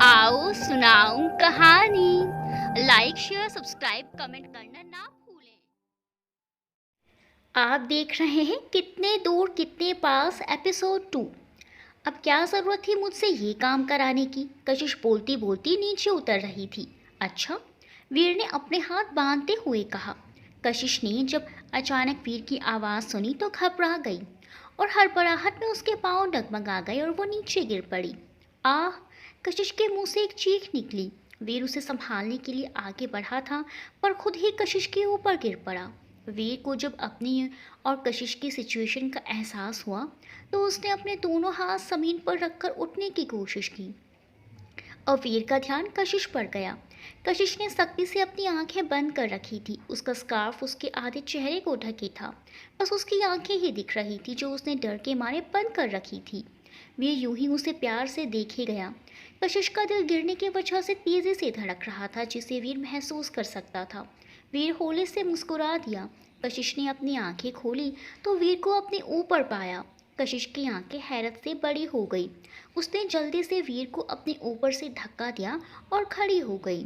आओ सुनाऊं कहानी। लाइक शेयर सब्सक्राइब कमेंट करना ना भूलें। आप देख रहे हैं कितने दूर कितने पास एपिसोड 2। अब क्या ज़रूरत थी मुझसे ये काम कराने की? कशिश बोलती बोलती नीचे उतर रही थी। अच्छा, वीर ने अपने हाथ बांधते हुए कहा। कशिश ने जब अचानक वीर की आवाज़ सुनी तो घबरा गई और हड़बड़ाहट में उसके पाँव डगमगा गए और वो नीचे गिर पड़ी। आह! कशिश के मुंह से एक चीख निकली। वीर उसे संभालने के लिए आगे बढ़ा था पर खुद ही कशिश के ऊपर गिर पड़ा। वीर को जब अपनी और कशिश की सिचुएशन का एहसास हुआ तो उसने अपने दोनों हाथ ज़मीन पर रखकर उठने की कोशिश की और वीर का ध्यान कशिश पर गया। कशिश ने सख्ती से अपनी आंखें बंद कर रखी थी। उसका स्कार्फ उसके आधे चेहरे को ढके था। बस उसकी आंखें ही दिख रही थी जो उसने डर के मारे बंद कर रखी थी। वीर यूं ही उसे प्यार से देखे गया। कशिश का दिल गिरने की वजह से तेजी से धड़क रहा था जिसे वीर महसूस कर सकता था। वीर होले से मुस्कुरा दिया। कशिश ने अपनी आंखें खोली तो वीर को अपने ऊपर पाया। कशिश की आंखें हैरत से बड़ी हो गई। उसने जल्दी से वीर को अपने ऊपर से धक्का दिया और खड़ी हो गई।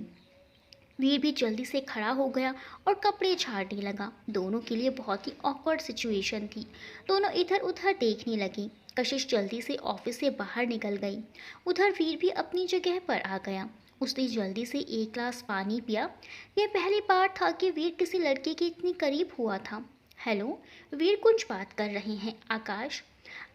वीर भी जल्दी से खड़ा हो गया और कपड़े झाड़ने लगा। दोनों के लिए बहुत ही ऑकवर्ड सिचुएशन थी। दोनों इधर उधर देखने लगे। कशिश जल्दी से ऑफिस से बाहर निकल गई। उधर वीर भी अपनी जगह पर आ गया। उसने जल्दी से एक ग्लास पानी पिया। यह पहली बार था कि वीर किसी लड़के के इतनी करीब हुआ था। हेलो, वीर कुछ बात कर रहे हैं आकाश।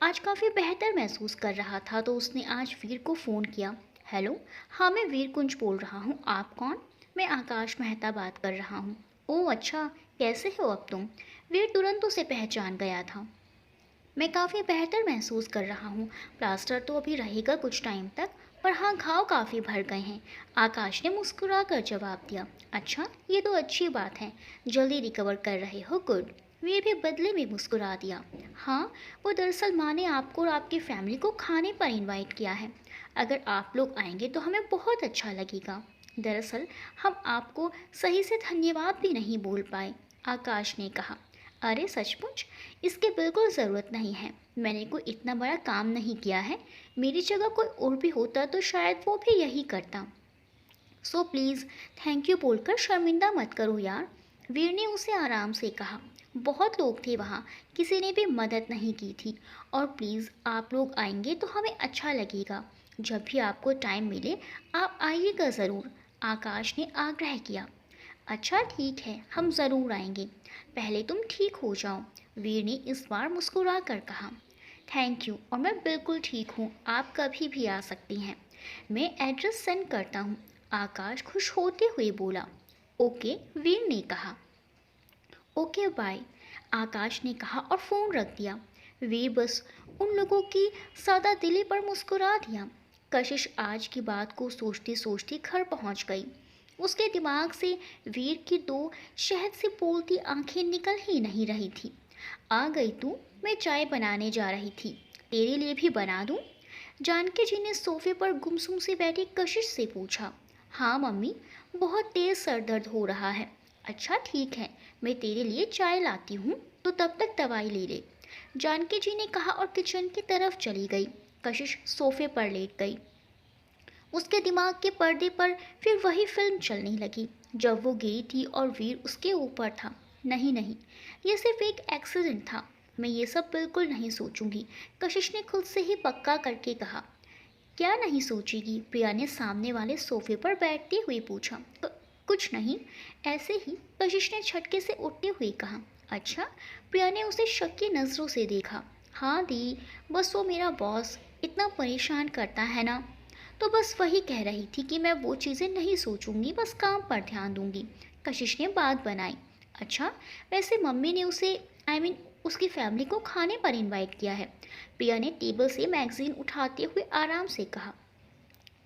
आज काफ़ी बेहतर महसूस कर रहा था तो उसने आज वीर को फ़ोन किया। हेलो, हाँ मैं वीर कुंज बोल रहा हूँ। आप कौन? मैं आकाश मेहता बात कर रहा हूँ। ओह अच्छा, कैसे हो अब तुम? वीर तुरंत उसे पहचान गया था। मैं काफ़ी बेहतर महसूस कर रहा हूँ। प्लास्टर तो अभी रहेगा कुछ टाइम तक, पर हाँ घाव काफ़ी भर गए हैं। आकाश ने मुस्कुरा कर जवाब दिया। अच्छा, ये तो अच्छी बात है। जल्दी रिकवर कर रहे हो, गुड। वीर भी बदले में मुस्कुरा दिया। हाँ, वो दरअसल माँ ने आपको और आपकी फैमिली को खाने पर इनवाइट किया है। अगर आप लोग आएंगे तो हमें बहुत अच्छा लगेगा। दरअसल हम आपको सही से धन्यवाद भी नहीं बोल पाए, आकाश ने कहा। अरे सचमुच? इसकी बिल्कुल ज़रूरत नहीं है। मैंने कोई इतना बड़ा काम नहीं किया है। मेरी जगह कोई और भी होता तो शायद वो भी यही करता। सो प्लीज़ थैंक यू बोलकर शर्मिंदा मत करो यार, वीर ने उसे आराम से कहा। बहुत लोग थे वहाँ, किसी ने भी मदद नहीं की थी। और प्लीज़ आप लोग आएंगे तो हमें अच्छा लगेगा। जब भी आपको टाइम मिले आप आइएगा ज़रूर, आकाश ने आग्रह किया। अच्छा ठीक है, हम ज़रूर आएंगे। पहले तुम ठीक हो जाओ, वीर ने इस बार मुस्कुरा कर कहा। थैंक यू, और मैं बिल्कुल ठीक हूँ, आप कभी भी आ सकती हैं। मैं एड्रेस सेंड करता हूँ, आकाश खुश होते हुए बोला। ओके, वीर ने कहा। ओके बाय, आकाश ने कहा और फ़ोन रख दिया। वीर बस उन लोगों की सादा दिली पर मुस्कुरा दिया। कशिश आज की बात को सोचती सोचती घर पहुंच गई। उसके दिमाग से वीर की दो शहद से बोलती आंखें निकल ही नहीं रही थी। आ गई तू? मैं चाय बनाने जा रही थी। तेरे लिए भी बना दूं? जानकी जी ने सोफे पर गुमसुम से बैठी कशिश से पूछा। हाँ मम्मी, बहुत तेज सर दर्द हो रहा है। अच्छा ठीक है, मैं तेरे लिए चाय लाती हूँ, तो तब तक दवाई ले ले, जानकी जी ने कहा और किचन की तरफ चली गई। कशिश सोफे पर लेट गई। उसके दिमाग के पर्दे पर फिर वही फिल्म चलने लगी जब वो गिरी थी और वीर उसके ऊपर था। नहीं नहीं, ये सिर्फ एक एक्सीडेंट था। मैं ये सब बिल्कुल नहीं सोचूंगी, कशिश ने खुद से ही पक्का करके कहा। क्या नहीं सोचेगी? प्रिया ने सामने वाले सोफे पर बैठते हुए पूछा। कुछ नहीं, ऐसे ही, कशिश ने झटके से उठते हुए कहा। अच्छा, प्रिया ने उसे शक की नज़रों से देखा। हाँ दी, बस वो मेरा बॉस इतना परेशान करता है ना, तो बस वही कह रही थी कि मैं वो चीज़ें नहीं सोचूंगी, बस काम पर ध्यान दूंगी, कशिश ने बात बनाई। अच्छा, वैसे मम्मी ने उसे उसकी फैमिली को खाने पर इनवाइट किया है, प्रिया ने टेबल से मैगजीन उठाते हुए आराम से कहा।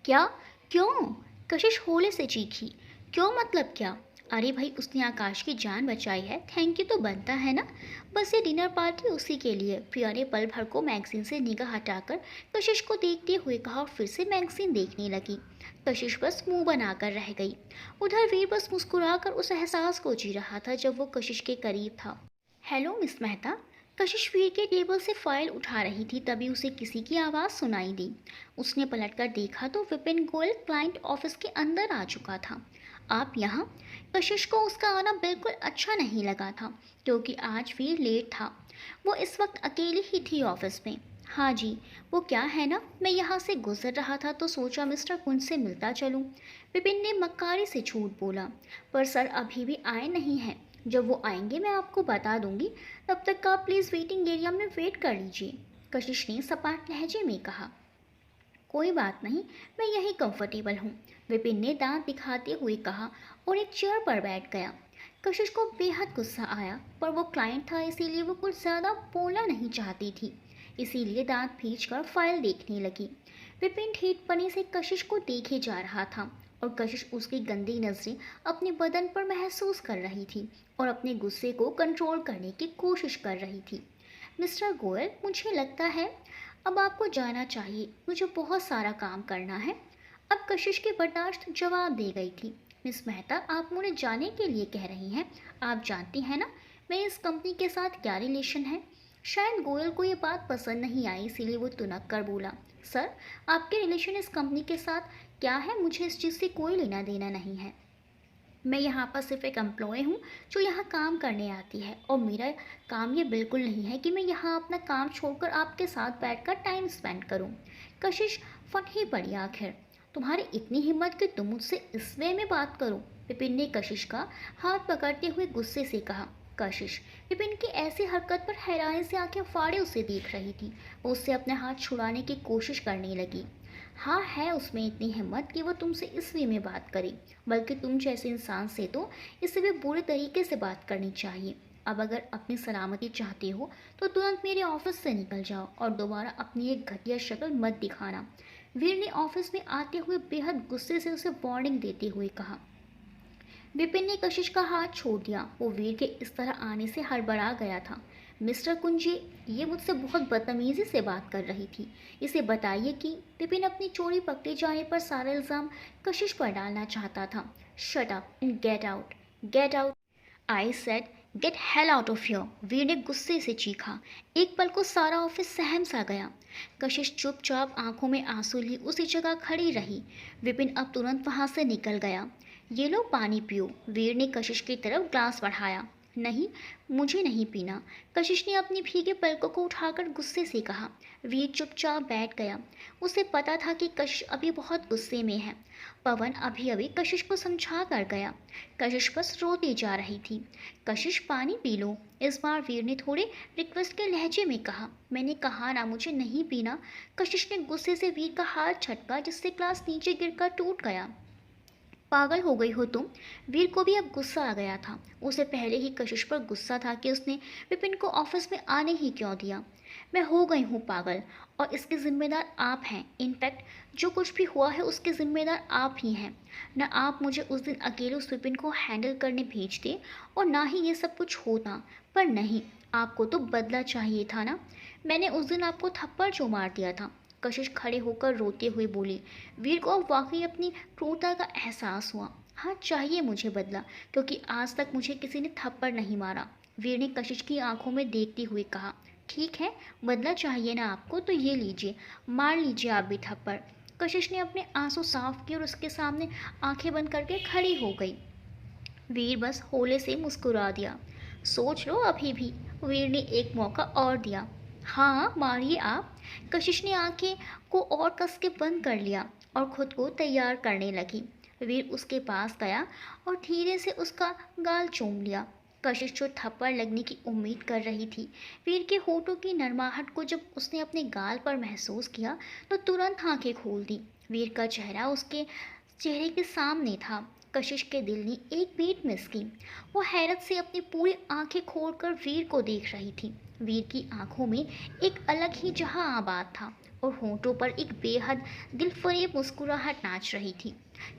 क्या? क्यों? कशिश होले से चीखी। क्यों मतलब क्या? अरे भाई, उसने आकाश की जान बचाई है, थैंक यू तो बनता है ना। बस ये डिनर पार्टी उसी के लिए, प्रिया ने पल भर को मैगजीन से निगाह हटाकर कशिश को देखते हुए कहा और फिर से मैगजीन देखने लगी। कशिश बस मुंह बनाकर रह गई। उधर वीर बस मुस्कुराकर उस एहसास को जी रहा था जब वो कशिश के करीब था। हेलो मिस मेहता, कशिश वीर के टेबल से फाइल उठा रही थी, तभी उसे किसी की आवाज़ सुनाई दी। उसने पलटकर देखा तो विपिन गोयल क्लाइंट ऑफिस के अंदर आ चुका था। आप यहाँ? कशिश को उसका आना बिल्कुल अच्छा नहीं लगा था, क्योंकि आज वीर लेट था। वो इस वक्त अकेली ही थी ऑफिस में। हाँ जी, वो क्या है ना, मैं यहाँ से गुजर रहा था तो सोचा मिस्टर कुंज से मिलता चलूँ। विपिन ने मक्कारी से झूठ बोला। पर सर अभी भी आए नहीं हैं। जब वो आएंगे मैं आपको बता दूंगी। तब तक आप प्लीज़ वेटिंग एरिया में वेट कर लीजिए, कशिश ने सपाट लहजे में कहा। कोई बात नहीं, मैं यहीं कंफर्टेबल हूँ, विपिन ने दांत दिखाते हुए कहा और एक चेयर पर बैठ गया। कशिश को बेहद गुस्सा आया, पर वो क्लाइंट था इसीलिए वो कुछ ज़्यादा बोलना नहीं चाहती थी। इसीलिए दांत खींचकर फाइल देखने लगी। विपिन ठीठपनी से कशिश को देखे जा रहा था और कशिश उसकी गंदी नज़रें अपने बदन पर महसूस कर रही थी और अपने गुस्से को कंट्रोल करने की कोशिश कर रही थी। मिस्टर गोयल, मुझे लगता है अब आपको जाना चाहिए, मुझे बहुत सारा काम करना है। अब कशिश की बर्दाश्त जवाब दे गई थी। मिस मेहता, आप मुझे जाने के लिए कह रही हैं। आप जानती हैं ना मैं इस कंपनी के साथ क्या रिलेशन है। शायद गोयल को ये बात पसंद नहीं आई, इसीलिए वो तुनक कर बोला। सर, आपके रिलेशन इस कंपनी के साथ क्या है, मुझे इस चीज़ से कोई लेना देना नहीं है। मैं यहाँ पर सिर्फ एक एम्प्लॉय हूँ जो यहाँ काम करने आती है, और मेरा काम ये बिल्कुल नहीं है कि मैं यहाँ अपना काम छोड़कर आपके साथ बैठकर टाइम स्पेंड करूँ। कशिश फट ही पड़ी आखिर। तुम्हारी इतनी हिम्मत कि तुम मुझसे इस वे में बात करो, विपिन ने कशिश का हाथ पकड़ते हुए गुस्से से कहा। कशिश विपिन की ऐसी हरकत पर हैरानी से आंखें फाड़े उसे देख रही थी। वो उससे अपने हाथ छुड़ाने की कोशिश करने लगी। हाँ, है उसमें इतनी हिम्मत कि वो तुमसे इस वे में बात करे, बल्कि तुम जैसे इंसान से तो इसे भी बुरे तरीके से बात करनी चाहिए। अब अगर अपनी सलामती चाहते हो तो तुरंत मेरे ऑफिस से निकल जाओ और दोबारा अपनी एक घटिया शक्ल मत दिखाना, वीर ने ऑफिस में आते हुए बेहद गुस्से से उसे वार्निंग देते हुए कहा। विपिन ने कशिश का हाथ छोड़ दिया। वो वीर के इस तरह आने से हड़बड़ा गया था। मिस्टर कुंजी, ये मुझसे बहुत बदतमीजी से बात कर रही थी। इसे बताइए कि विपिन अपनी चोरी पकड़े जाने पर सारा इल्ज़ाम कशिश पर डालना चाहता था। Shut up and get out. Get out, I said. Get hell out of here, Veer ने गुस्से से चीखा। एक पल को सारा ऑफिस सहम सा गया। कशिश चुपचाप आंखों में आंसू लिए उसी जगह खड़ी रही। विपिन अब तुरंत वहां से निकल गया। ये लो पानी पियो, वीर ने कशिश की तरफ ग्लास बढ़ाया। नहीं, मुझे नहीं पीना, कशिश ने अपनी भीगे पलकों को उठाकर गुस्से से कहा। वीर चुपचाप बैठ गया। उसे पता था कि कशिश अभी बहुत गुस्से में है। पवन अभी अभी कशिश को समझा कर गया। कशिश बस रोती जा रही थी। कशिश, पानी पी लो, इस बार वीर ने थोड़े रिक्वेस्ट के लहजे में कहा। मैंने कहा ना मुझे नहीं पीना, कशिश ने गुस्से से वीर का हाथ झटका, जिससे ग्लास नीचे गिरकर टूट गया। पागल हो गई हो तुम। वीर को भी अब गुस्सा आ गया था। उसे पहले ही कशिश पर गुस्सा था कि उसने विपिन को ऑफिस में आने ही क्यों दिया। मैं हो गई हूँ पागल, और इसके जिम्मेदार आप हैं। इनफैक्ट जो कुछ भी हुआ है उसके जिम्मेदार आप ही हैं। न आप मुझे उस दिन अकेले उस विपिन को हैंडल करने भेजते, और ना ही ये सब कुछ होता। पर नहीं, आपको तो बदला चाहिए था ना। मैंने उस दिन आपको थप्पड़ जो मार दिया था, कशिश खड़े होकर रोते हुए बोली। वीर को अब वाकई अपनी क्रूरता का एहसास हुआ। हाँ, चाहिए मुझे बदला, क्योंकि आज तक मुझे किसी ने थप्पड़ नहीं मारा, वीर ने कशिश की आंखों में देखते हुए कहा। ठीक है, बदला चाहिए ना आपको, तो ये लीजिए, मार लीजिए आप भी थप्पड़। कशिश ने अपने आंसू साफ किए और उसके सामने आंखें बंद करके खड़ी हो गई। वीर बस होले से मुस्कुरा दिया। सोच लो अभी भी, वीर ने एक मौका और दिया। हाँ, मारिए आप। कशिश ने आंखें को और कस के बंद कर लिया और खुद को तैयार करने लगी। वीर उसके पास गया और धीरे से उसका गाल चूम लिया। कशिश जो थप्पड़ लगने की उम्मीद कर रही थी, वीर के होठों की नरमाहट को जब उसने अपने गाल पर महसूस किया तो तुरंत आंखें खोल दी। वीर का चेहरा उसके चेहरे के सामने था। कशिश के दिल ने एक बीट मिस की। वो हैरत से अपनी पूरी आंखें खोलकर वीर को देख रही थी। वीर की आंखों में एक अलग ही जहां आबाद था और होंठों पर एक बेहद दिलफरेब मुस्कुराहट नाच रही थी।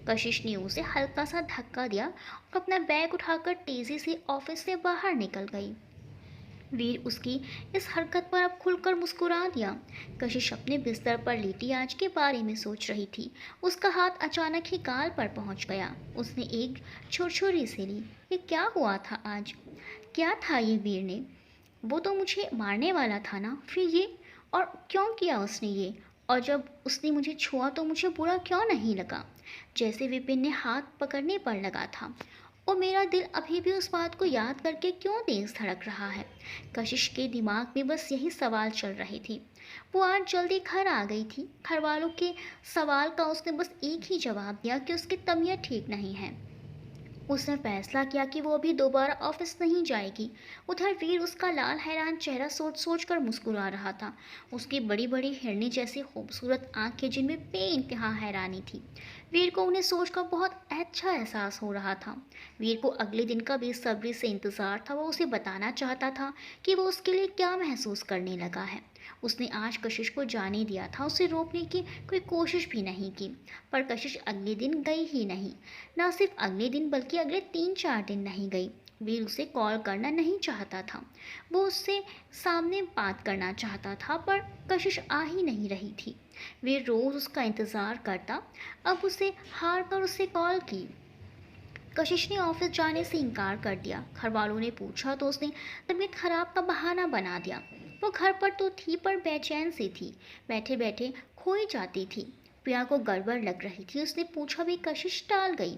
कशिश ने उसे हल्का सा धक्का दिया और अपना बैग उठाकर तेजी से ऑफिस से बाहर निकल गई। वीर उसकी इस हरकत पर अब खुलकर मुस्कुरा दिया। कशिश अपने बिस्तर पर लेटी आज के बारे में सोच रही थी। उसका हाथ अचानक ही गाल पर पहुंच गया। उसने एक छुरछुरी से ली। ये क्या हुआ था आज? क्या था ये वीर ने? वो तो मुझे मारने वाला था ना, फिर ये, और क्यों किया उसने ये? और जब उसने मुझे छुआ तो मुझे बुरा क्यों नहीं लगा? जैसे विपिन ने हाथ पकड़ने पर लगा था। और मेरा दिल अभी भी उस बात को याद करके क्यों तेज धड़क रहा है? कशिश के दिमाग में बस यही सवाल चल रहे थे। वो आज जल्दी घर आ गई थी। घर वालों के सवाल का उसने बस एक ही जवाब दिया कि उसकी तबीयत ठीक नहीं है। उसने फैसला किया कि वो अभी दोबारा ऑफिस नहीं जाएगी। उधर वीर उसका लाल हैरान चेहरा सोच सोच कर मुस्कुरा रहा था। उसकी बड़ी बड़ी हिरनी जैसी खूबसूरत आंखें जिनमें बेइंतहा हैरानी थी। वीर को उन्हें सोचकर बहुत अच्छा एहसास हो रहा था। वीर को अगले दिन का बेसब्री से इंतजार था। वो उसे बताना चाहता था कि वो उसके लिए क्या महसूस करने लगा है। उसने आज कशिश को जाने दिया था, उसे रोकने की कोई कोशिश भी नहीं की। पर कशिश अगले दिन गई ही नहीं। ना सिर्फ अगले दिन बल्कि अगले 3-4 दिन नहीं गई। वीर उसे कॉल करना नहीं चाहता था। वो उससे सामने बात करना चाहता था, पर कशिश आ ही नहीं रही थी। वीर रोज उसका इंतज़ार करता। अब उसे हार कर उसे कॉल की। कशिश ने ऑफिस जाने से इनकार कर दिया। घर वालों ने पूछा तो उसने तबीयत खराब का बहाना बना दिया। वो घर पर तो थी पर बेचैन सी थी। बैठे बैठे खोई जाती थी। प्रिया को गड़बड़ लग रही थी। उसने पूछा भी, कशिश टाल गई।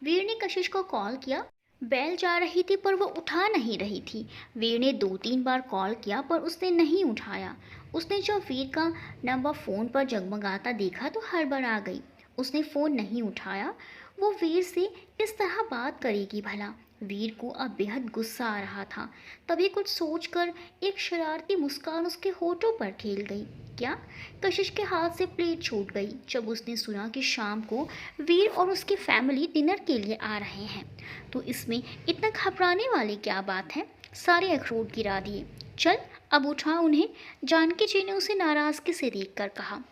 वीर ने कशिश को कॉल किया। बेल जा रही थी पर वो उठा नहीं रही थी। वीर ने 2-3 बार कॉल किया पर उसने नहीं उठाया। उसने जब वीर का नंबर फ़ोन पर जगमगाता देखा तो हड़बड़ा गई। उसने फ़ोन नहीं उठाया। वो वीर से किस तरह बात करेगी भला? वीर को अब बेहद गुस्सा आ रहा था। तभी कुछ सोचकर एक शरारती मुस्कान उसके होठों पर खेल गई। क्या? कशिश के हाथ से प्लेट छूट गई जब उसने सुना कि शाम को वीर और उसकी फैमिली डिनर के लिए आ रहे हैं। तो इसमें इतना घबराने वाली क्या बात है? सारे अखरोट गिरा दिए। चल अब उठा उन्हें, जानकी जी ने उसे नाराजगी से देखकर कहा।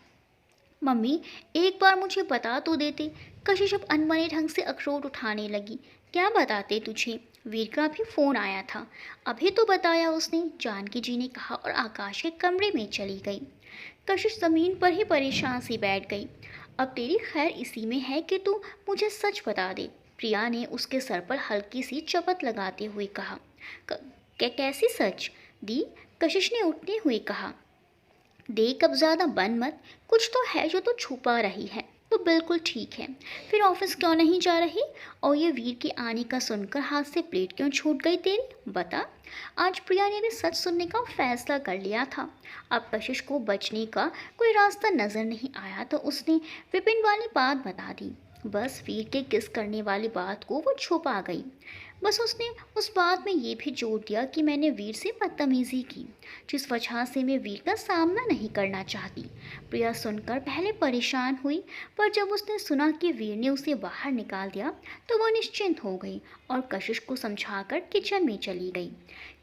मम्मी, एक बार मुझे बता तो देते। कशिश अब अनबने ढंग से अखरोट उठाने लगी। क्या बताते तुझे? वीर का भी फोन आया था। अभी तो बताया उसने, जानकी जी ने कहा और आकाश के कमरे में चली गई। कशिश जमीन पर ही परेशान सी बैठ गई। अब तेरी खैर इसी में है कि तू मुझे सच बता दे। प्रिया ने उसके सर पर हल्की सी चपत लगाते हुए कहा। कैसी सच दी? कशिश ने उठते हुए कहा। देख अब ज़्यादा बन मत। कुछ तो है जो तू छुपा रही है। तो बिल्कुल ठीक है। फिर ऑफिस क्यों नहीं जा रही? और ये वीर के आने का सुनकर हाथ से प्लेट क्यों छूट गई तेरी? बता। आज प्रिया ने भी सच सुनने का फैसला कर लिया था। अब कशिश को बचने का कोई रास्ता नजर नहीं आया तो उसने विपिन वाली बात बता दी। बस वीर के किस करने वाली बात को वो छुपा गई। बस उसने उस बात में ये भी जोड़ दिया कि मैंने वीर से बदतमीजी की, जिस वजह से मैं वीर का सामना नहीं करना चाहती। प्रिया सुनकर पहले परेशान हुई, पर जब उसने सुना कि वीर ने उसे बाहर निकाल दिया तो वह निश्चिंत हो गई और कशिश को समझाकर किचन में चली गई।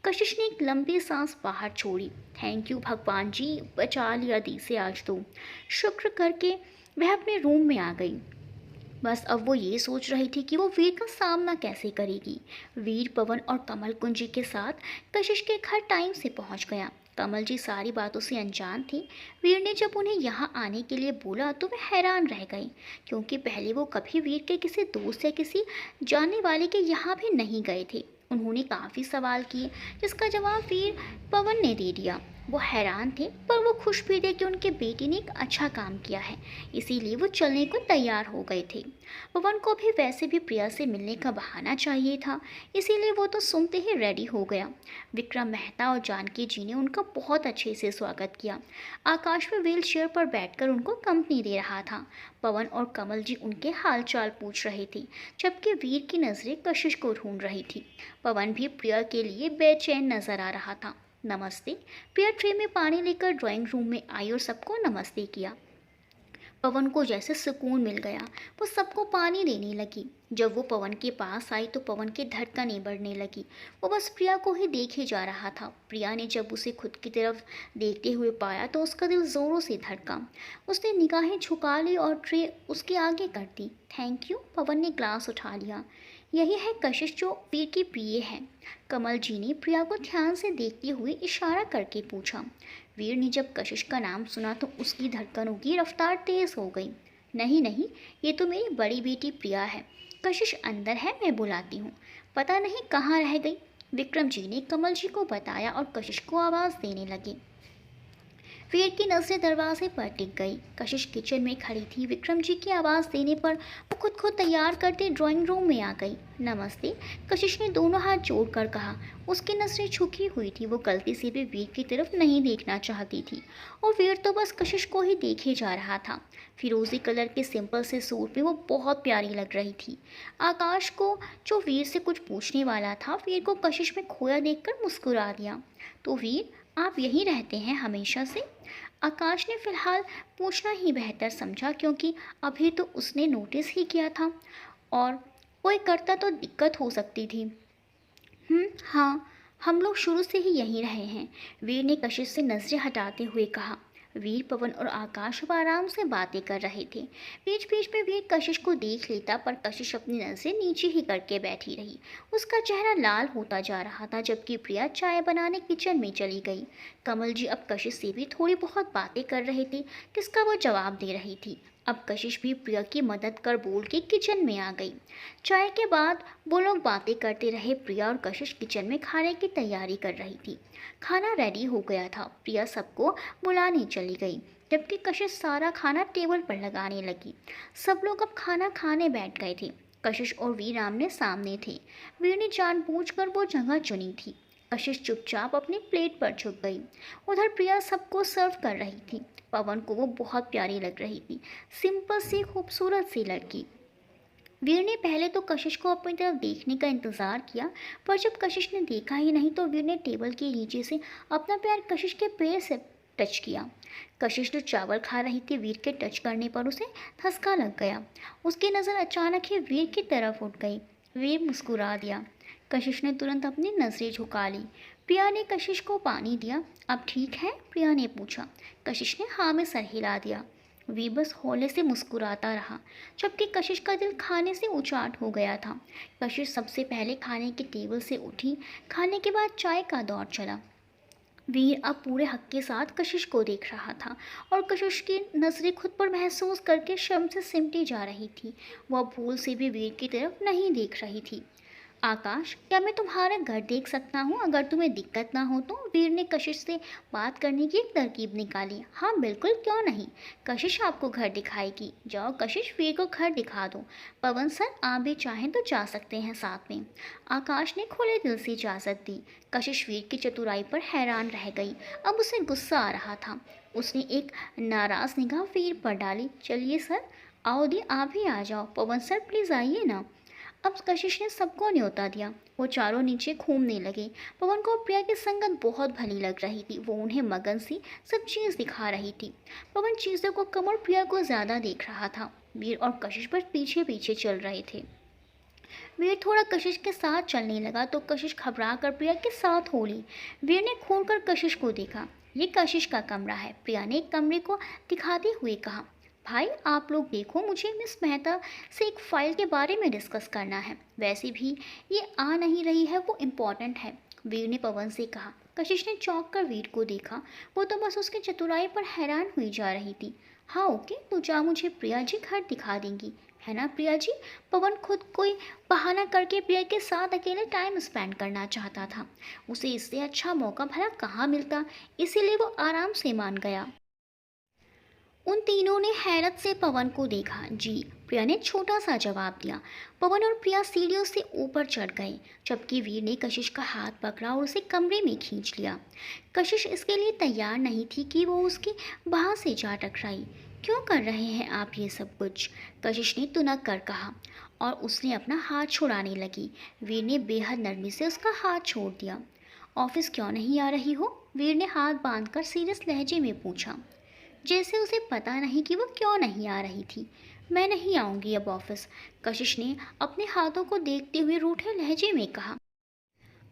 कशिश ने एक लंबी सांस बाहर छोड़ी। थैंक यू भगवान जी, बचा लिया दी से आज तो। शुक्र करके वह अपने रूम में आ गई। बस अब वो ये सोच रही थी कि वो वीर का सामना कैसे करेगी। वीर, पवन और कमल कुंजी के साथ कशिश के घर टाइम से पहुंच गया। कमल जी सारी बातों से अनजान थी। वीर ने जब उन्हें यहाँ आने के लिए बोला तो वे हैरान रह गए, क्योंकि पहले वो कभी वीर के किसी दोस्त या किसी जानने वाले के यहाँ भी नहीं गए थे। उन्होंने काफ़ी सवाल किए, जिसका जवाब वीर, पवन ने दे दिया। वो हैरान थे, पर वो खुश भी थे कि उनके बेटे ने एक अच्छा काम किया है, इसीलिए वो चलने को तैयार हो गए थे। पवन को भी वैसे भी प्रिया से मिलने का बहाना चाहिए था, इसीलिए वो तो सुनते ही रेडी हो गया। विक्रम मेहता और जानकी जी ने उनका बहुत अच्छे से स्वागत किया। आकाश में व्हील चेयर पर बैठकर उनको कंपनी दे रहा था। पवन और कमल जी उनके हालचाल पूछ रहे थे, जबकि वीर की नज़रें कशिश को ढूंढ रही थी। पवन भी प्रिया के लिए बेचैन नजर आ रहा था। नमस्ते। प्रिया ट्रे में पानी लेकर ड्राइंग रूम में आई और सबको नमस्ते किया। पवन को जैसे सुकून मिल गया। वो सबको पानी देने लगी। जब वो पवन के पास आई तो पवन की धड़कनें बढ़ने लगी। वो बस प्रिया को ही देखे जा रहा था। प्रिया ने जब उसे खुद की तरफ देखते हुए पाया तो उसका दिल जोरों से धड़का। उसने निगाहें झुका ली और ट्रे उसके आगे कर दी। Thank you. पवन ने ग्लास उठा लिया। यही है कशिश जो वीर की पिए है। कमल जी ने प्रिया को ध्यान से देखते हुए इशारा करके पूछा। वीर ने जब कशिश का नाम सुना तो उसकी धड़कनों की रफ्तार तेज हो गई। नहीं नहीं, ये तो मेरी बड़ी बेटी प्रिया है। कशिश अंदर है, मैं बुलाती हूँ। पता नहीं कहाँ रह गई। विक्रम जी ने कमल जी को बताया और कशिश को आवाज़ देने लगे। वीर की नजरें दरवाजे पर टिक गई। कशिश किचन में खड़ी थी। विक्रम जी की आवाज़ देने पर वो खुद को तैयार करते ड्राइंग रूम में आ गई। नमस्ते, कशिश ने दोनों हाथ जोड़कर कहा। उसकी नजरें झुकी हुई थी। वो गलती से भी वीर की तरफ नहीं देखना चाहती थी और वीर तो बस कशिश को ही देखे जा रहा था। फिरोजी कलर के सिंपल से सूट में वो बहुत प्यारी लग रही थी। आकाश को, जो वीर से कुछ पूछने वाला था, वीर को कशिश में खोया देखकर मुस्कुरा दिया। तो वीर, आप यहीं रहते हैं हमेशा से? आकाश ने फिलहाल पूछना ही बेहतर समझा, क्योंकि अभी तो उसने नोटिस ही किया था और कोई करता तो दिक्कत हो सकती थी। हाँ, हम लोग शुरू से ही यहीं रहे हैं, वीर ने कशिश से नजरें हटाते हुए कहा। वीर, पवन और आकाश अब आराम से बातें कर रहे थे। बीच बीच में वीर कशिश को देख लेता, पर कशिश अपनी नजरें नीचे ही करके बैठी रही। उसका चेहरा लाल होता जा रहा था, जबकि प्रिया चाय बनाने किचन में चली गई। कमल जी अब कशिश से भी थोड़ी बहुत बातें कर रहे थे, किसका वो जवाब दे रही थी। अब कशिश भी प्रिया की मदद कर बोल के किचन में आ गई। चाय के बाद वो लोग बातें करते रहे। प्रिया और कशिश किचन में खाने की तैयारी कर रही थी। खाना रेडी हो गया था। प्रिया सबको बुलाने चली गई, जबकि कशिश सारा खाना टेबल पर लगाने लगी। सब लोग अब खाना खाने बैठ गए थे। कशिश और वीर आमने सामने थे। वीर ने जानबूझकर वो जगह चुनी थी। कशिश चुपचाप अपनी प्लेट पर झुक गई। उधर प्रिया सबको सर्व कर रही थी। पवन को वो बहुत प्यारी लग रही थी, सिंपल सी खूबसूरत सी लड़की। वीर ने पहले तो कशिश को अपनी तरफ देखने का इंतज़ार किया, पर जब कशिश ने देखा ही नहीं तो वीर ने टेबल के नीचे से अपना पैर कशिश के पैर से टच किया। कशिश जो चावल खा रही थी, वीर के टच करने पर उसे धक्का लग गया। उसकी नज़र अचानक ही वीर की तरफ उठ गई। वीर मुस्कुरा दिया। कशिश ने तुरंत अपनी नज़रें झुका ली। प्रिया ने कशिश को पानी दिया। अब ठीक है, प्रिया ने पूछा। कशिश ने हाँ में सर हिला दिया। वी बस हौले से मुस्कुराता रहा, जबकि कशिश का दिल खाने से उचाट हो गया था। कशिश सबसे पहले खाने की टेबल से उठी। खाने के बाद चाय का दौर चला। वीर अब पूरे हक के साथ कशिश को देख रहा था और कशिश की नज़रें खुद पर महसूस करके शर्म से सिमटी जा रही थी। वह भूल से भी वीर की तरफ नहीं देख रही थी। आकाश, क्या मैं तुम्हारा घर देख सकता हूँ अगर तुम्हें दिक्कत ना हो तो? वीर ने कशिश से बात करने की एक तरकीब निकाली। हाँ बिल्कुल, क्यों नहीं, कशिश आपको घर दिखाएगी। जाओ कशिश, वीर को घर दिखा दो। पवन सर, आप भी चाहें तो जा सकते हैं साथ में। आकाश ने खुले दिल से इजाज़त दी। कशिश वीर की चतुराई पर हैरान रह गई। अब उसे गुस्सा आ रहा था। उसने एक नाराज़ निगाह वीर पर डाली। चलिए सर, आओ दी, आप भी आ जाओ। पवन सर प्लीज़ आइए ना। अब कशिश ने सबको न्योता दिया। वो चारों नीचे घूमने लगे। पवन को प्रिया की संगत बहुत भली लग रही थी। वो उन्हें मगन सी सब चीज़ दिखा रही थी। पवन चीज़ों को कम और प्रिया को ज़्यादा देख रहा था। वीर और कशिश बस पीछे पीछे चल रहे थे। वीर थोड़ा कशिश के साथ चलने लगा तो कशिश घबरा कर प्रिया के साथ हो ली। वीर ने खोल कर कशिश को देखा। ये कशिश का कमरा है, प्रिया ने कमरे को दिखाते हुए कहा। भाई आप लोग देखो, मुझे मिस मेहता से एक फ़ाइल के बारे में डिस्कस करना है। वैसे भी ये आ नहीं रही है, वो इम्पोर्टेंट है, वीर ने पवन से कहा। कशिश ने चौंक कर वीर को देखा। वो तो बस उसकी चतुराई पर हैरान हुई जा रही थी। हाँ ओके, तो जा मुझे प्रिया जी घर दिखा देंगी, है ना प्रिया जी? पवन खुद कोई बहाना करके प्रिया के साथ अकेले टाइम स्पेंड करना चाहता था। उसे इससे अच्छा मौका भला कहाँ मिलता, इसीलिए वो आराम से मान गया। उन तीनों ने हैरत से पवन को देखा। जी, प्रिया ने छोटा सा जवाब दिया। पवन और प्रिया सीढ़ियों से ऊपर चढ़ गए, जबकि वीर ने कशिश का हाथ पकड़ा और उसे कमरे में खींच लिया। कशिश इसके लिए तैयार नहीं थी कि वो उसकी बाह से जा टकराई। क्यों कर रहे हैं आप ये सब कुछ? कशिश ने तुनक कर कहा और उसने अपना हाथ छुड़ाने लगी। वीर ने बेहद नरमी से उसका हाथ छोड़ दिया। ऑफिस क्यों नहीं आ रही हो? वीर ने हाथ बांधकर सीरियस लहजे में पूछा, जैसे उसे पता नहीं कि वो क्यों नहीं आ रही थी। मैं नहीं आऊँगी अब ऑफिस, कशिश ने अपने हाथों को देखते हुए रूठे लहजे में कहा।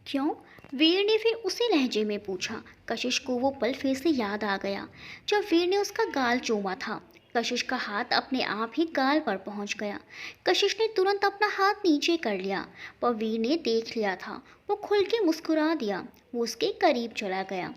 क्यों? वीर ने फिर उसी लहजे में पूछा। कशिश को वो पल फिर से याद आ गया जब वीर ने उसका गाल चूमा था। कशिश का हाथ अपने आप ही गाल पर पहुंच गया। कशिश ने तुरंत अपना हाथ नीचे कर लिया, पर वीर ने देख लिया था। वो खुल के मुस्कुरा दिया। वो उसके करीब चला गया।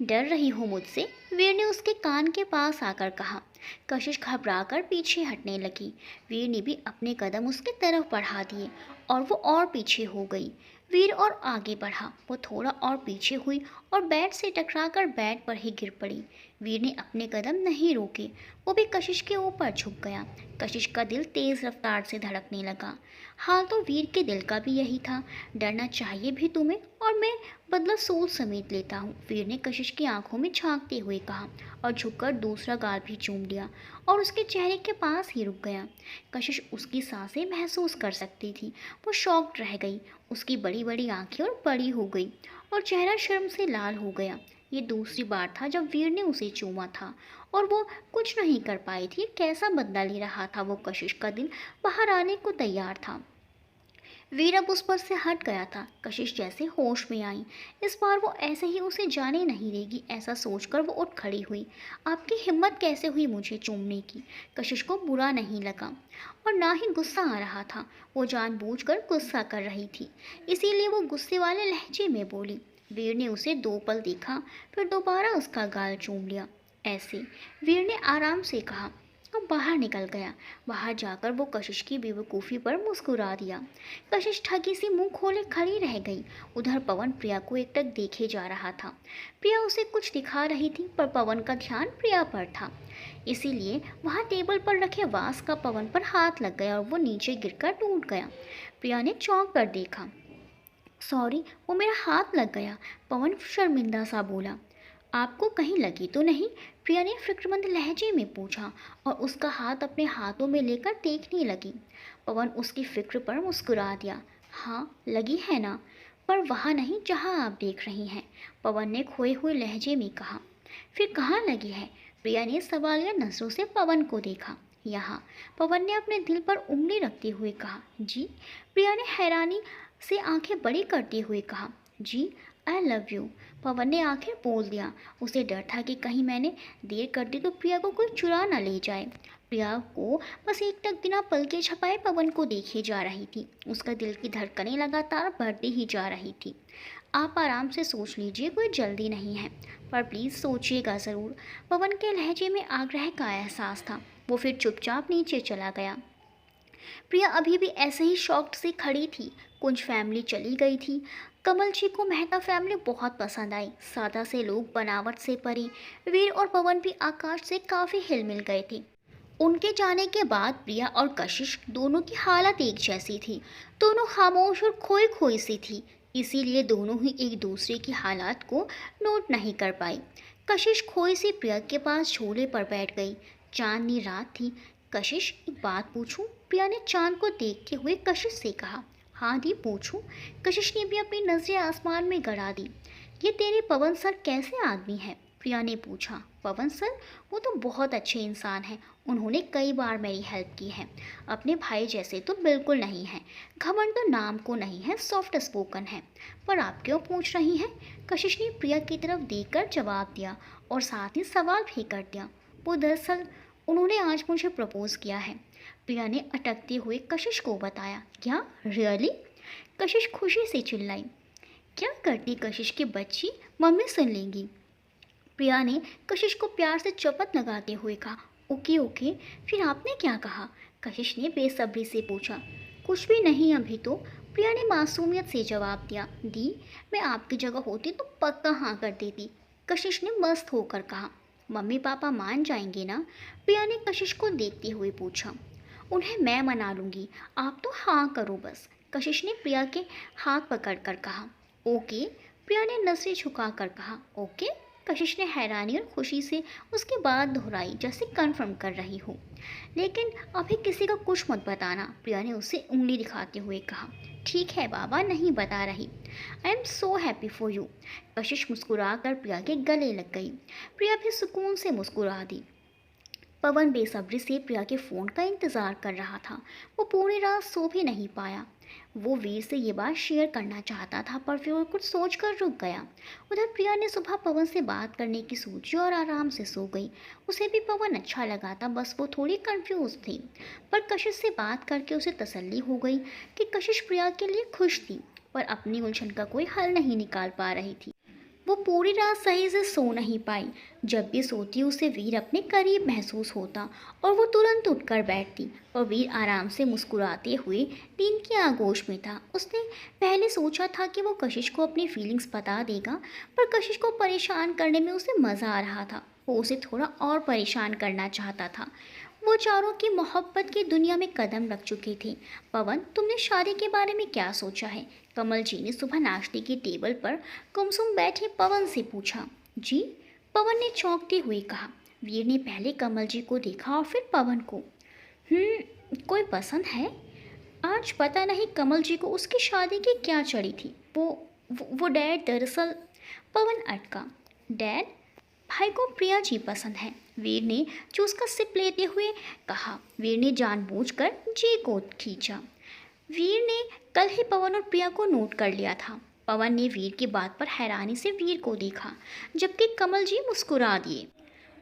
डर रही हो मुझसे? वीर ने उसके कान के पास आकर कहा। कशिश घबराकर पीछे हटने लगी। वीर ने भी अपने कदम उसकी तरफ बढ़ा दिए और वो और पीछे हो गई। वीर और आगे बढ़ा। वो थोड़ा और पीछे हुई और बेड से टकराकर बेड पर ही गिर पड़ी। वीर ने अपने कदम नहीं रोके, वो भी कशिश के ऊपर झुक गया। कशिश का दिल तेज रफ्तार से धड़कने लगा। हाल तो वीर के दिल का भी यही था। डरना चाहिए भी तुम्हें, और मैं बदला सोच समेत लेता हूँ, वीर ने कशिश की आंखों में झांकते हुए कहा और झुककर दूसरा गाल भी चूम लिया और उसके चेहरे के पास ही रुक गया। कशिश उसकी सांसें महसूस कर सकती थी। वो शॉक्ड रह गई। उसकी बड़ी बड़ी आंखें और बड़ी हो गई और चेहरा शर्म से लाल हो गया। ये दूसरी बार था जब वीर ने उसे चूमा था और वो कुछ नहीं कर पाई थी। कैसा बदला ले रहा था वो। कशिश का दिल बाहर आने को तैयार था। वीर अब उस पर से हट गया था। कशिश जैसे होश में आई। इस बार वो ऐसे ही उसे जाने नहीं देगी, ऐसा सोचकर वो उठ खड़ी हुई। आपकी हिम्मत कैसे हुई मुझे चूमने की। कशिश को बुरा नहीं लगा और ना ही गुस्सा आ रहा था। वो जानबूझकर गुस्सा कर रही थी, इसीलिए वो गुस्से वाले लहजे में बोली। वीर ने उसे 2 पल देखा, फिर दोबारा उसका गाल चूम लिया। ऐसे वीर ने आराम से कहा और बाहर निकल गया। बाहर जाकर वो कशिश की बेवकूफ़ी पर मुस्कुरा दिया। कशिश ठगी सी मुंह खोले खड़ी रह गई। उधर पवन प्रिया को एकटक देखे जा रहा था। प्रिया उसे कुछ दिखा रही थी, पर पवन का ध्यान प्रिया पर था। इसीलिए वहाँ टेबल पर रखे वास का पवन पर हाथ लग गया और वो नीचे गिरकर टूट गया। प्रिया ने चौंक कर देखा। सॉरी, वो मेरा हाथ लग गया, पवन शर्मिंदा सा बोला। आपको कहीं लगी तो नहीं, प्रिया ने फिक्रमंद लहजे में पूछा और उसका हाथ अपने हाथों में लेकर देखने लगी। पवन उसकी फिक्र पर मुस्कुरा दिया। हाँ लगी है ना, पर वहाँ नहीं जहाँ आप देख रही हैं, पवन ने खोए हुए लहजे में कहा। फिर कहाँ लगी है। प्रिया ने सवालिया नजरों से पवन को देखा। यहाँ, पवन ने अपने दिल पर उंगली रखते हुए कहा। जी, प्रिया ने हैरानी से आंखें बड़ी करते हुए कहा। जी, आई लव यू, पवन ने आखिर बोल दिया। उसे डर था कि कहीं मैंने देर कर दी तो प्रिया को कोई चुरा न ले जाए। प्रिया को बस एकटक बिना पलके झपकाए पवन को देखे जा रही थी। उसका दिल की धड़कनें लगातार बढ़ती ही जा रही थी। आप आराम से सोच लीजिए, कोई जल्दी नहीं है, पर प्लीज़ सोचिएगा ज़रूर। पवन के लहजे में आग्रह का एहसास था। वो फिर चुपचाप नीचे चला गया। प्रिया अभी भी ऐसे ही शॉक्ड से खड़ी थी। कुंज फैमिली चली गई थी। कमल जी को मेहता फैमिली बहुत पसंद आई। सादा से लोग, बनावट से परे। वीर और पवन भी आकाश से काफ़ी हिल मिल गए थे। उनके जाने के बाद प्रिया और कशिश दोनों की हालत एक जैसी थी। दोनों खामोश और खोई खोई सी थी, इसीलिए दोनों ही एक दूसरे की हालात को नोट नहीं कर पाई। कशिश खोई सी प्रिया के पास झूले पर बैठ गई। चांदनी रात थी। कशिश, एक बात पूछूं, प्रिया ने चांद को देखते हुए कशिश से कहा। हाँ दी, पूछूं। कशिश ने भी अपनी नजरें आसमान में गड़ा दी। ये तेरे पवन सर कैसे आदमी है, प्रिया ने पूछा। पवन सर, वो तो बहुत अच्छे इंसान हैं। उन्होंने कई बार मेरी हेल्प की है। अपने भाई जैसे तो बिल्कुल नहीं है। घमंड तो नाम को नहीं है, सॉफ्ट स्पोकन है। पर आप क्यों पूछ रही हैं। कशिश ने प्रिया की तरफ देखकर जवाब दिया और साथ ही सवाल भी कर दिया। वो दरअसल उन्होंने आज मुझे प्रपोज किया है, प्रिया ने अटकते हुए कशिश को बताया। क्या, रियली। कशिश खुशी से चिल्लाई। क्या करती कशिश की बच्ची, मम्मी सुन लेंगी। प्रिया ने कशिश को प्यार से चपत लगाते हुए कहा। ओके ओके, फिर आपने क्या कहा, कशिश ने बेसब्री से पूछा। कुछ भी नहीं अभी तो, प्रिया ने मासूमियत से जवाब दिया। दी, मैं आपकी जगह होती तो पक्का हाँ कर देती, कशिश ने मस्त होकर कहा। मम्मी पापा मान जाएंगे ना, प्रिया ने कशिश को देखते हुए पूछा। उन्हें मैं मना लूँगी, आप तो हाँ करो बस, कशिश ने प्रिया के हाथ पकड़कर कहा। ओके, प्रिया ने नजरें झुकाकर कहा। ओके, कशिश ने हैरानी और खुशी से उसकी बात दोहराई, जैसे कन्फर्म कर रही हो। लेकिन अभी किसी को कुछ मत बताना, प्रिया ने उसे उंगली दिखाते हुए कहा। ठीक है बाबा, नहीं बता रही। I am so happy for you. कशिश मुस्कुराकर प्रिया के गले लग गई। प्रिया भी सुकून से मुस्कुरा दी। पवन बेसब्री से प्रिया के फ़ोन का इंतज़ार कर रहा था। वो पूरी रात सो भी नहीं पाया। वो वीर से ये बात शेयर करना चाहता था, पर फिर वो कुछ सोचकर रुक गया। उधर प्रिया ने सुबह पवन से बात करने की सोची और आराम से सो गई। उसे भी पवन अच्छा लगा था, बस वो थोड़ी कंफ्यूज थी। पर कशिश से बात करके उसे तसल्ली हो गई कि कशिश प्रिया के लिए खुश थी, पर अपनी उलझन का कोई हल नहीं निकाल पा रही थी। वो पूरी रात सही से सो नहीं पाई। जब भी सोती उसे वीर अपने करीब महसूस होता और वो तुरंत उठकर बैठती और वीर आराम से मुस्कुराते हुए नींद की आगोश में था। उसने पहले सोचा था कि वो कशिश को अपनी फीलिंग्स बता देगा, पर कशिश को परेशान करने में उसे मज़ा आ रहा था। वो उसे थोड़ा और परेशान करना चाहता था। वो चारों की मोहब्बत की दुनिया में कदम रख चुके थे। पवन, तुमने शादी के बारे में क्या सोचा है? कमल जी ने सुबह नाश्ते की टेबल पर गुमसुम बैठे पवन से पूछा। जी? पवन ने चौंकते हुए कहा। वीर ने पहले कमल जी को देखा और फिर पवन को। कोई पसंद है? आज पता नहीं कमल जी को उसकी शादी की क्या चढ़ी थी। वो डैड दरअसल। पवन अटका। डैड? भाई को प्रिया जी पसंद है, वीर ने जूस का सिप लेते हुए कहा। वीर ने जानबूझकर जी को खींचा। वीर ने कल ही पवन और प्रिया को नोट कर लिया था। पवन ने वीर की बात पर हैरानी से वीर को देखा, जबकि कमल जी मुस्कुरा दिए।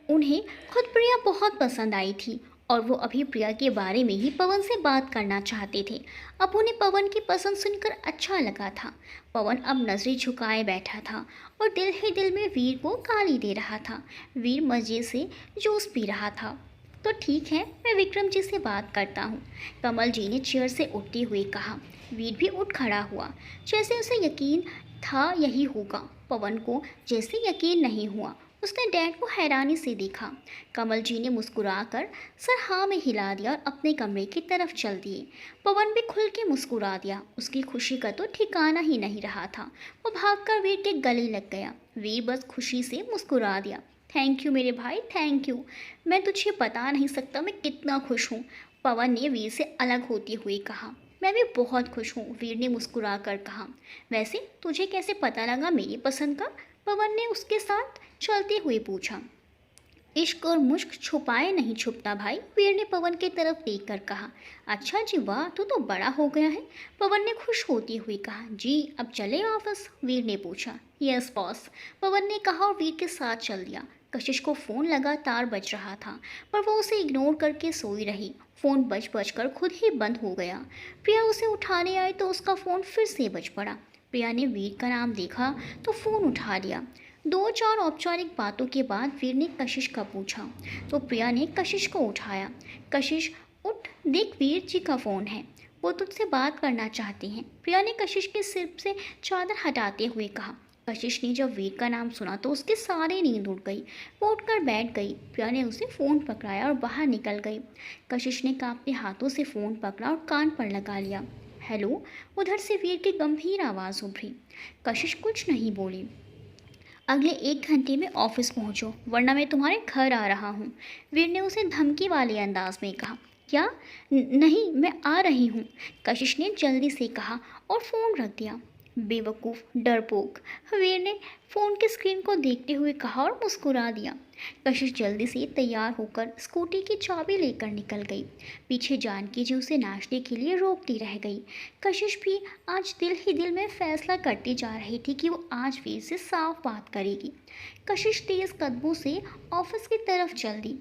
उन्हें खुद प्रिया बहुत पसंद आई थी और वो अभी प्रिया के बारे में ही पवन से बात करना चाहते थे। अब उन्हें पवन की पसंद सुनकर अच्छा लगा था। पवन अब नजरें झुकाए बैठा था और दिल ही दिल में वीर को गाली दे रहा था। वीर मज़े से जूस पी रहा था। तो ठीक है, मैं विक्रम जी से बात करता हूँ, कमल जी ने चेयर से उठते हुए कहा। वीर भी उठ खड़ा हुआ, जैसे उसे यकीन था यही होगा। पवन को जैसे यकीन नहीं हुआ। उसने डैड को हैरानी से देखा। कमल जी ने मुस्कुराकर सर हाँ में हिला दिया और अपने कमरे की तरफ चल दिए। पवन भी खुल के मुस्कुरा दिया। उसकी खुशी का तो ठिकाना ही नहीं रहा था। वो भागकर वीर के गले लग गया। वीर बस खुशी से मुस्कुरा दिया। थैंक यू मेरे भाई, थैंक यू। मैं तुझे बता नहीं सकता मैं कितना खुश हूँ, पवन ने वीर से अलग होते हुए कहा। मैं भी बहुत खुश हूँ, वीर ने मुस्कुरा कर कहा। वैसे तुझे कैसे पता लगा मेरी पसंद का? पवन ने उसके साथ चलते हुए पूछा। इश्क और मुश्क छुपाए नहीं छुपता भाई, वीर ने पवन की तरफ देखकर कहा। अच्छा जी, वाह, तू तो बड़ा हो गया है, पवन ने खुश होते हुए कहा। जी अब चले ऑफिस? वीर ने पूछा। यस बॉस, पवन ने कहा और वीर के साथ चल दिया। कशिश को फ़ोन लगातार बज रहा था, पर वो उसे इग्नोर करके सोई रही। फ़ोन बज बज कर खुद ही बंद हो गया। प्रिया उसे उठाने आई तो उसका फ़ोन फिर से बज पड़ा। प्रिया ने वीर का नाम देखा तो फ़ोन उठा लिया। दो चार औपचारिक बातों के बाद वीर ने कशिश का पूछा तो प्रिया ने कशिश को उठाया। कशिश उठ, देख वीर जी का फ़ोन है, वो तुझसे बात करना चाहते हैं, प्रिया ने कशिश के सिर से चादर हटाते हुए कहा। कशिश ने जब वीर का नाम सुना तो उसके सारे नींद उड़ गई। वो उठकर बैठ गई। प्रिया ने उसे फ़ोन पकड़ाया और बाहर निकल गई। कशिश ने कांपते हाथों से फ़ोन पकड़ा और कान पर लगा लिया। हेलो, उधर से वीर की गंभीर आवाज़ उभरी। कशिश कुछ नहीं बोली। अगले 1 घंटे में ऑफिस पहुंचो, वरना मैं तुम्हारे घर आ रहा हूँ, वीर ने उसे धमकी वाले अंदाज में कहा। क्या? नहीं, मैं आ रही हूँ, कशिश ने जल्दी से कहा और फ़ोन रख दिया। बेवकूफ़, डरपोक, वीर ने फ़ोन की स्क्रीन को देखते हुए कहा और मुस्कुरा दिया। कशिश जल्दी से तैयार होकर स्कूटी की चाबी लेकर निकल गई। पीछे जानकी जी उसे नाश्ते के लिए रोकती रह गई। कशिश भी आज दिल ही दिल में फैसला करती जा रही थी कि वो आज वीर से साफ बात करेगी। कशिश तेज कदमों से ऑफिस की तरफ चल दी।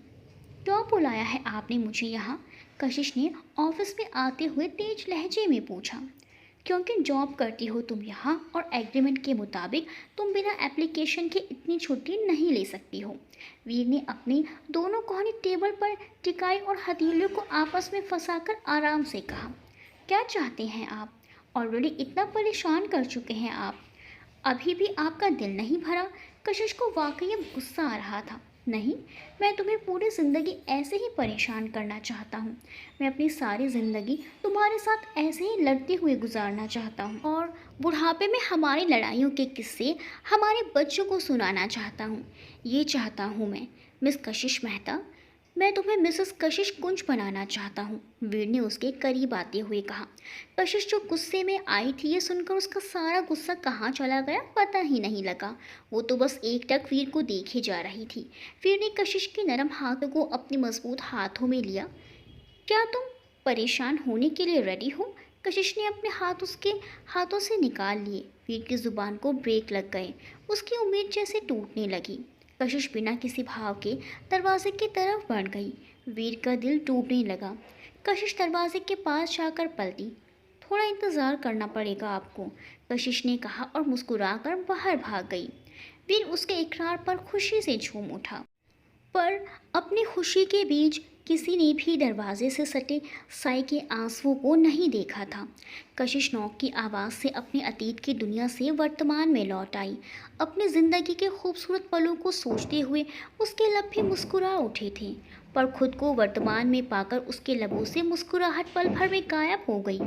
क्यों बुलाया है आपने मुझे यहाँ? कशिश ने ऑफिस में आते हुए तेज लहजे में पूछा। क्योंकि जॉब करती हो तुम यहाँ और एग्रीमेंट के मुताबिक तुम बिना एप्लीकेशन के इतनी छुट्टी नहीं ले सकती हो, वीर ने अपनी दोनों कोहनी टेबल पर टिकाई और हथेलियों को आपस में फंसाकर आराम से कहा। क्या चाहते हैं आप? ऑलरेडी इतना परेशान कर चुके हैं आप, अभी भी आपका दिल नहीं भरा? कशिश को वाकई अब गुस्सा आ रहा था। नहीं, मैं तुम्हें पूरी ज़िंदगी ऐसे ही परेशान करना चाहता हूँ। मैं अपनी सारी ज़िंदगी तुम्हारे साथ ऐसे ही लड़ते हुए गुजारना चाहता हूँ और बुढ़ापे में हमारी लड़ाइयों के किस्से हमारे बच्चों को सुनाना चाहता हूँ। ये चाहता हूँ मैं, मिस कशिश मेहता, मैं तुम्हें मिसेस कशिश कुंज बनाना चाहता हूँ, वीर ने उसके करीब आते हुए कहा। कशिश जो गुस्से में आई थी, ये सुनकर उसका सारा गुस्सा कहाँ चला गया पता ही नहीं लगा। वो तो बस एकटक वीर को देखे जा रही थी। वीर ने कशिश के नरम हाथों को अपने मजबूत हाथों में लिया। क्या तुम परेशान होने के लिए रेडी हो? कशिश ने अपने हाथ उसके हाथों से निकाल लिए। वीर की जुबान को ब्रेक लग गए। उसकी उम्मीद जैसे टूटने लगी। कशिश बिना किसी भाव के दरवाजे की तरफ बढ़ गई। वीर का दिल टूटने लगा। कशिश दरवाजे के पास जाकर पलटी। थोड़ा इंतज़ार करना पड़ेगा आपको, कशिश ने कहा और मुस्कुराकर बाहर भाग गई। वीर उसके इकरार पर खुशी से झूम उठा, पर अपनी खुशी के बीच किसी ने भी दरवाजे से सटे साई के आंसुओं को नहीं देखा था। कशिश नौक की आवाज़ से अपने अतीत की दुनिया से वर्तमान में लौट आई। अपनी ज़िंदगी के खूबसूरत पलों को सोचते हुए उसके लब भी मुस्कुरा उठे थे, पर खुद को वर्तमान में पाकर उसके लबों से मुस्कुराहट पल भर में गायब हो गई।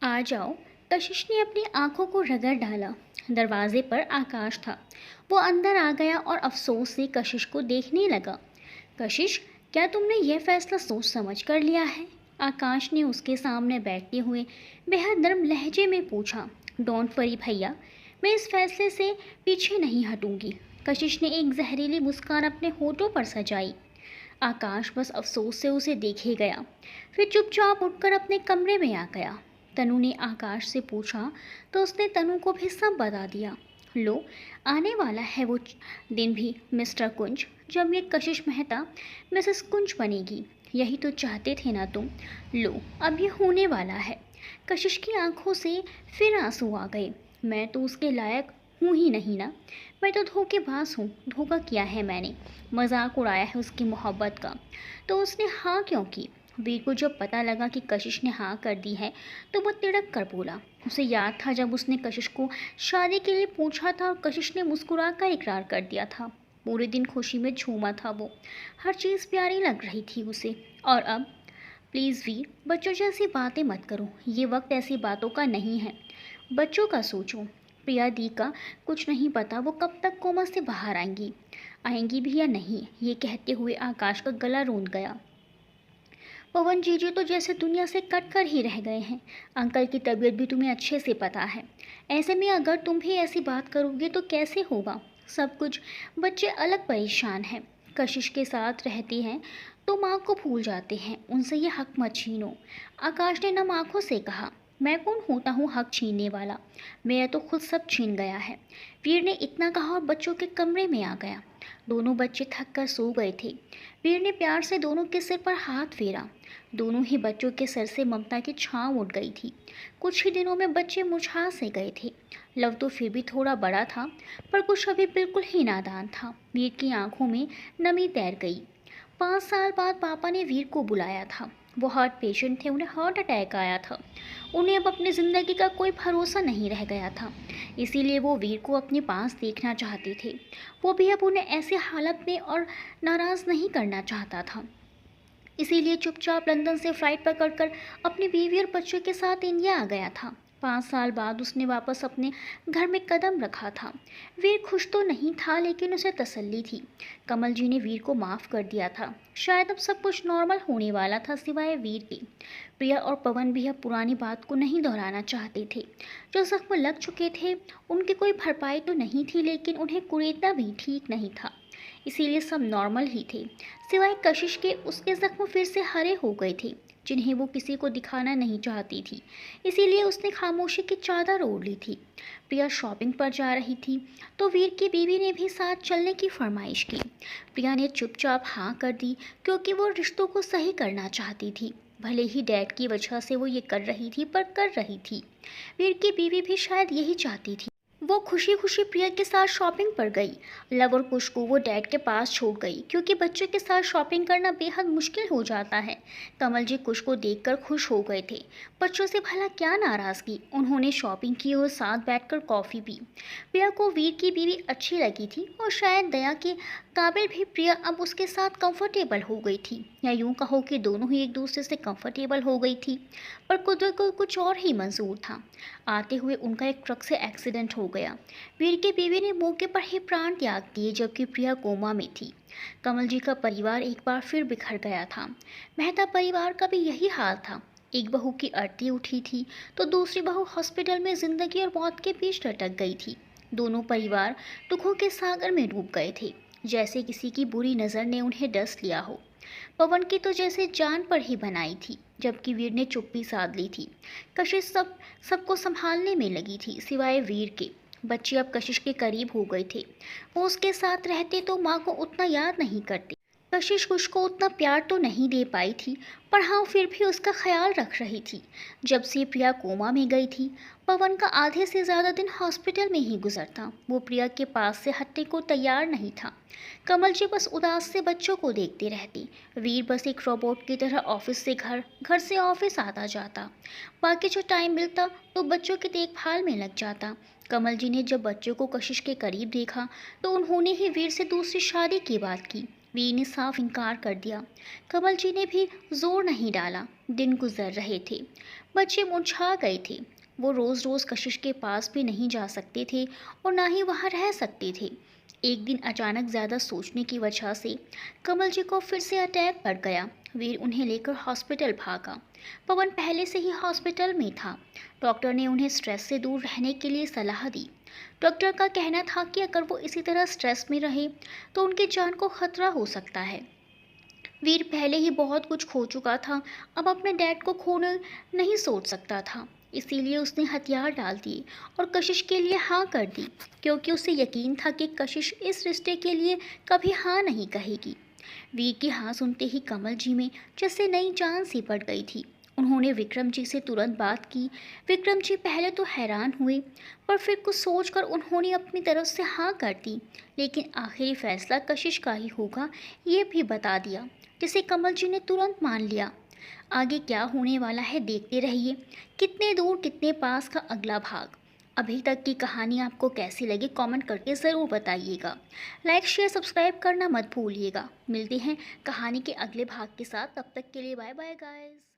आ जाओ। कशिश ने अपनी आंखों को रगड़ डाला। दरवाजे पर आकाश था। वो अंदर आ गया और अफसोस से कशिश को देखने लगा। कशिश, क्या तुमने यह फैसला सोच समझ कर लिया है? आकाश ने उसके सामने बैठते हुए बेहद नरम लहजे में पूछा। डोंट वरी भैया, मैं इस फैसले से पीछे नहीं हटूंगी। कशिश ने एक जहरीली मुस्कान अपने होठों पर सजाई। आकाश बस अफसोस से उसे देखे गया, फिर चुपचाप उठकर अपने कमरे में आ गया। तनु ने आकाश से पूछा तो उसने तनु को भी सब बता दिया। लो, आने वाला है वो दिन भी मिस्टर कुंज, जब ये कशिश मेहता मिसेस कुंज बनेगी। यही तो चाहते थे ना तुम। लो, अब ये होने वाला है। कशिश की आंखों से फिर आंसू आ गए। मैं तो उसके लायक हूँ ही नहीं ना। मैं तो धोखेबाज हूँ। धोखा किया है मैंने, मजाक उड़ाया है उसकी मोहब्बत का। तो उसने हाँ क्यों की? वीर को जब पता लगा कि कशिश ने हाँ कर दी है तो वो तिड़क कर बोला। उसे याद था जब उसने कशिश को शादी के लिए पूछा था और कशिश ने मुस्कुरा कर इकरार कर दिया था। पूरे दिन खुशी में झूमा था वो। हर चीज़ प्यारी लग रही थी उसे। और अब प्लीज़ वीर, बच्चों जैसी बातें मत करो। ये वक्त ऐसी बातों का नहीं है। बच्चों का सोचो। प्रिया दी का कुछ नहीं पता वो कब तक कोमा से बाहर आएंगी, आएंगी भी या नहीं। ये कहते हुए आकाश का गला रूंध गया। पवन जीजू तो जैसे दुनिया से कट कर ही रह गए हैं। अंकल की तबीयत भी तुम्हें अच्छे से पता है। ऐसे में अगर तुम भी ऐसी बात करोगे तो कैसे होगा? सब कुछ। बच्चे अलग परेशान हैं। कशिश के साथ रहते हैं तो माँ को भूल जाते हैं। उनसे ये हक मत छीनो। आकाश ने नम आंखों से कहा। मैं कौन होता हूँ हक छीनने वाला? मेरा तो खुद सब छीन गया है। वीर ने इतना कहा और बच्चों के कमरे में आ गया। दोनों बच्चे थक कर सो गए थे। वीर ने प्यार से दोनों के सिर पर हाथ फेरा। दोनों ही बच्चों के सर से ममता की छाँव उड़ गई थी। कुछ ही दिनों में बच्चे मुरझा से गए थे। लव तो फिर भी थोड़ा बड़ा था, पर कुछ अभी बिल्कुल ही नादान था। वीर की आंखों में नमी तैर गई। 5 साल बाद पापा ने वीर को बुलाया था। वो हार्ट पेशेंट थे, उन्हें हार्ट अटैक आया था। उन्हें अब अपनी ज़िंदगी का कोई भरोसा नहीं रह गया था। इसीलिए वो वीर को अपने पास देखना चाहते थे। वो भी अब उन्हें ऐसी हालत में और नाराज़ नहीं करना चाहता था। इसीलिए चुपचाप लंदन से फ्लाइट पकड़कर अपनी बीवी और बच्चों के साथ इंडिया आ गया था। 5 साल बाद उसने वापस अपने घर में कदम रखा था। वीर खुश तो नहीं था, लेकिन उसे तसल्ली थी। कमल जी ने वीर को माफ़ कर दिया था। शायद अब सब कुछ नॉर्मल होने वाला था, सिवाय वीर के। प्रिया और पवन भी अब पुरानी बात को नहीं दोहराना चाहते थे। जो जख्म लग चुके थे उनकी कोई भरपाई तो नहीं थी, लेकिन उन्हें कुरेदना भी ठीक नहीं था। इसीलिए सब नॉर्मल ही थे, सिवाय कशिश के। उसके जख्म फिर से हरे हो गए थे, जिन्हें वो किसी को दिखाना नहीं चाहती थी। इसीलिए उसने खामोशी की चादर ओढ़ ली थी। प्रिया शॉपिंग पर जा रही थी तो वीर की बीवी ने भी साथ चलने की फरमाइश की। प्रिया ने चुपचाप हाँ कर दी, क्योंकि वो रिश्तों को सही करना चाहती थी। भले ही डैड की वजह से वो ये कर रही थी, पर कर रही थी। वीर की बीवी भी शायद यही चाहती थी। वो खुशी खुशी प्रिया के साथ शॉपिंग पर गई। लव और कुश को वो डैड के पास छोड़ गई, क्योंकि बच्चों के साथ शॉपिंग करना बेहद मुश्किल हो जाता है। कमल जी कुश को देखकर खुश हो गए थे। बच्चों से भला क्या नाराज़गी। उन्होंने शॉपिंग की और साथ बैठकर कॉफ़ी पी। प्रिया को वीर की बीवी अच्छी लगी थी और शायद दया के काबिल भी। प्रिया अब उसके साथ कंफर्टेबल हो गई थी, या यूँ कहो कि दोनों ही एक दूसरे से कंफर्टेबल हो गई थी। पर कुदरत को कुछ और ही मंजूर था। आते हुए उनका एक ट्रक से एक्सीडेंट हो गया। वीर की बीवी ने मौके पर ही प्राण त्याग दिए, जबकि प्रिया कोमा में थी। कमल जी का परिवार एक बार फिर बिखर गया था। मेहता परिवार का भी यही हाल था। एक बहू की अर्थी उठी थी तो दूसरी बहू हॉस्पिटल में जिंदगी और मौत के बीच लटक गई थी। दोनों परिवार दुखों के सागर में डूब गए थे, जैसे किसी की बुरी नज़र ने उन्हें डस लिया हो। पवन की तो जैसे जान पर ही बनाई थी, जबकि वीर ने चुप्पी साध ली थी। कशिश सबको संभालने में लगी थी, सिवाय वीर के। बच्चे अब कशिश के करीब हो गए थे। वो उसके साथ रहते तो माँ को उतना याद नहीं करते। कशिश उसको उतना प्यार तो नहीं दे पाई थी, पर हाँ फिर भी उसका ख्याल रख रही थी। जब से प्रिया कोमा में गई थी, पवन का आधे से ज़्यादा दिन हॉस्पिटल में ही गुजरता। वो प्रिया के पास से हटने को तैयार नहीं था। कमल जी बस उदास से बच्चों को देखते रहती। वीर बस एक रोबोट की तरह ऑफिस से घर, घर से ऑफिस आता जाता। बाकी जो टाइम मिलता तो बच्चों की देखभाल में लग जाता। कमल जी ने जब बच्चों को कशिश के करीब देखा तो उन्होंने ही वीर से दूसरी शादी की बात की। वीर ने साफ इनकार कर दिया। कमल जी ने भी जोर नहीं डाला। दिन गुजर रहे थे। बच्चे मुरझा गए थे। वो रोज़ रोज़ कशिश के पास भी नहीं जा सकते थे और ना ही वहाँ रह सकते थे। एक दिन अचानक ज़्यादा सोचने की वजह से कमल जी को फिर से अटैक पड़ गया। वीर उन्हें लेकर हॉस्पिटल भागा। पवन पहले से ही हॉस्पिटल में था। डॉक्टर ने उन्हें स्ट्रेस से दूर रहने के लिए सलाह दी। डॉक्टर का कहना था कि अगर वो इसी तरह स्ट्रेस में रहे तो उनकी जान को खतरा हो सकता है। वीर पहले ही बहुत कुछ खो चुका था, अब अपने डैड को खोने नहीं सोच सकता था। इसीलिए उसने हथियार डाल दिए और कशिश के लिए हाँ कर दी, क्योंकि उसे यकीन था कि कशिश इस रिश्ते के लिए कभी हाँ नहीं कहेगी। वीर की हाँ सुनते ही कमल जी में जैसे नई जान सी पड़ गई थी। उन्होंने विक्रम जी से तुरंत बात की। विक्रम जी पहले तो हैरान हुए, पर फिर कुछ सोचकर उन्होंने अपनी तरफ से हाँ कर दी। लेकिन आखिरी फैसला कशिश का ही होगा ये भी बता दिया, जिसे कमल जी ने तुरंत मान लिया। आगे क्या होने वाला है देखते रहिए। कितने दूर कितने पास का अगला भाग। अभी तक की कहानी आपको कैसी लगी कमेंट करके ज़रूर बताइएगा। लाइक शेयर सब्सक्राइब करना मत भूलिएगा। मिलते हैं कहानी के अगले भाग के साथ, तब तक के लिए बाय बाय गाइस।